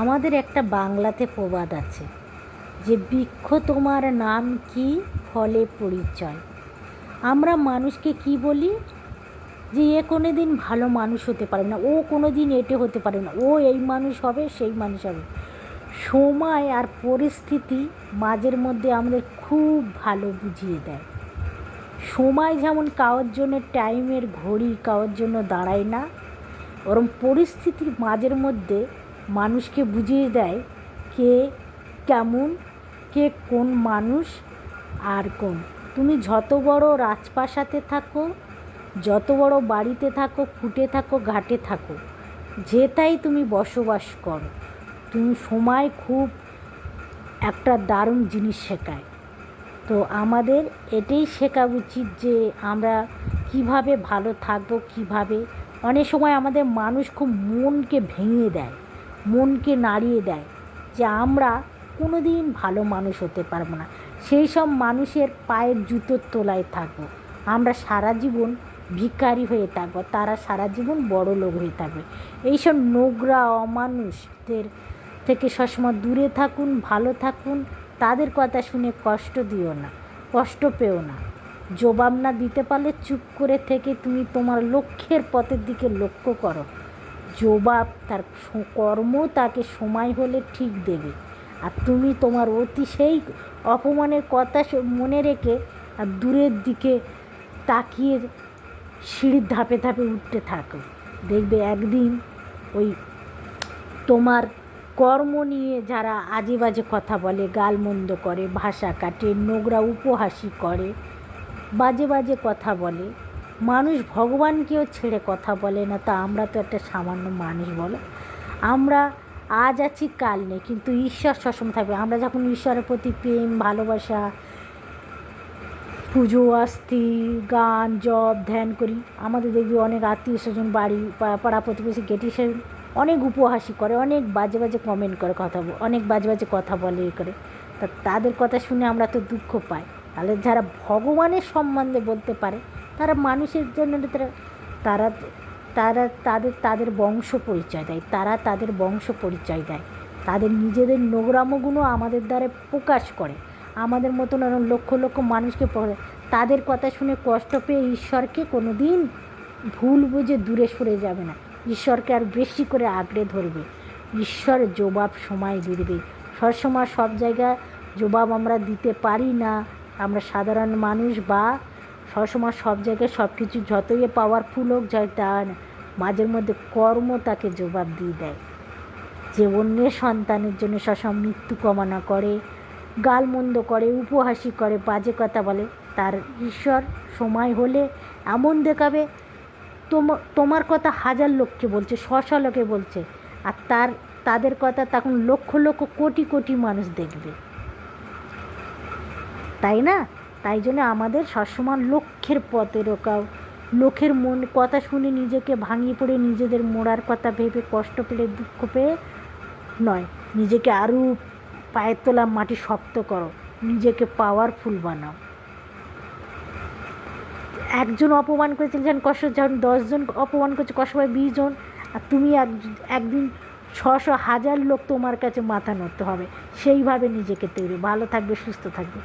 আমাদের একটা বাংলাতে প্রবাদ আছে যে বৃক্ষ তোমার নাম কি ফলে পরিচয়। আমরা মানুষকে কি বলি যে এ কোনো দিন ভালো মানুষ হতে পারে না, ও কোনো দিন এটে হতে পারে না, ও এই মানুষ হবে সেই মানুষ হবে। সময় আর পরিস্থিতি মাঝের মধ্যে আমাদের খুব ভালো বুঝিয়ে দেয়। সময় যেমন কারোর জন্য টাইমের ঘড়ি কারোর জন্য দাঁড়ায় না, ওরম পরিস্থিতির মাঝের মধ্যে মানুষকে বুঝিয়ে দেয় কে কেমন, কে কোন মানুষ আর কোন। তুমি যত বড় রাজপ্রাসাদে থাকো, যত বড় বাড়িতে থাকো, ফুটে থাকো, ঘাটে থাকো, যেটাই তুমি বসবাস করো, তুমি সময় খুব একটা দারুণ জিনিস শেখায়। তো আমাদের এটাই শেখা উচিত যে আমরা কিভাবে ভালো থাকবো, কিভাবে। অনেক সময় আমাদের মানুষ খুব মনকে ভেঙে দেয়, মনকে নাড়িয়ে দেয় যে আমরা কোনো দিন ভালো মানুষ হতে পারবো না, সেই সব মানুষের পায়ের জুতোর তলায় থাকবো, আমরা সারা জীবন ভিখারি হয়ে থাকবো, তারা সারা জীবন বড় লোক হয়ে থাকবে। এইসব নোংরা অমানুষদের থেকে সবসময় দূরে থাকুন, ভালো থাকুন। তাদের কথা শুনে কষ্ট দিও না, কষ্ট পেও না। জবাব না দিতে পারলে চুপ করে থেকে তুমি তোমার লক্ষ্যের পথের দিকে লক্ষ্য করো। জবাব তার কর্ম তাকে সময় হলে ঠিক দেবে। আর তুমি তোমার অতি সেই অপমানের কথা মনে রেখে আর দূরের দিকে তাকিয়ে সিঁড়ির ধাপে ধাপে উঠতে থাকো। দেখবে একদিন ওই তোমার কর্ম নিয়ে যারা আজে বাজে কথা বলে, গালমন্দ করে, ভাষা কাটে, নোংরা উপহাসি করে, বাজে বাজে কথা বলে, মানুষ ভগবানকেও ছেড়ে কথা বলে না, তা আমরা তো একটা সামান্য মানুষ বলো। আমরা আজ আছি কাল নেই, কিন্তু ঈশ্বর সবসময় থাকবে। আমরা যখন ঈশ্বরের প্রতি প্রেম, ভালোবাসা, পুজো আস্তি, গান, জপ, ধ্যান করি, আমাদের দেখবি অনেক আত্মীয় স্বজন, বাড়ি পাড়া প্রতিবেশী গেটি সে অনেক উপহাসি করে, অনেক বাজে বাজে কমেন্ট করে, অনেক বাজে বাজে কথা বলে করে। তা তাদের কথা শুনে আমরা তো দুঃখ পাই। তাহলে যারা ভগবানের সম্বন্ধে বলতে পারে তারা মানুষের জন্য তারা তারা তাদের তাদের বংশ পরিচয় দেয়, তারা তাদের বংশ পরিচয় দেয়, তাদের নিজেদের নোংরামোগুলো আমাদের দ্বারা প্রকাশ করে। আমাদের মতন লক্ষ লক্ষ মানুষকে তাদের কথা শুনে কষ্ট পেয়ে ঈশ্বরকে কোনো দিন ভুল বুঝে দূরে সরে যাবে না, ঈশ্বরকে আর বেশি করে আঁকড়ে ধরবে। ঈশ্বর জবাব সময় দিয়ে দেবে। সবসময় সব জায়গায় জবাব আমরা দিতে পারি না, আমরা সাধারণ মানুষ, বা সবসময় সব জায়গায় সব কিছু যতই পাওয়ারফুল হোক যায় তা মাঝের মধ্যে কর্ম তাকে জবাব দিয়ে দেয়। যে অন্যের সন্তানের জন্য সবসময় মৃত্যু কামনা করে, গালমন্দ করে, উপহাসি করে, বাজে কথা বলে, তার ঈশ্বর সময় হলে এমন দেখাবে তোমার কথা হাজার লোককে বলছে, শ লোকে বলছে, আর তাদের কথা তখন লক্ষ লক্ষ কোটি কোটি মানুষ দেখবে, তাই না? তাই জন্য আমাদের সবসময় লক্ষ্যের পথে রোকাও। লোকের মন কথা শুনে নিজেকে ভাঙিয়ে পড়ে নিজেদের মোড়ার কথা ভেবে কষ্ট পেলে, দুঃখ পেয়ে নয়, নিজেকে আরও পায়ের তোলা মাটি শক্ত করো, নিজেকে পাওয়ারফুল বানাও। একজন অপমান করেছিল যখন কষ্ট, যখন 10 জন অপমান করছে কষ্ট হয় 20 জন, আর তুমি একদিন 600 হাজার লোক তোমার কাছে মাথা নড়তে হবে। সেইভাবে নিজেকে তৈরি। ভালো থাকবে, সুস্থ থাকবে।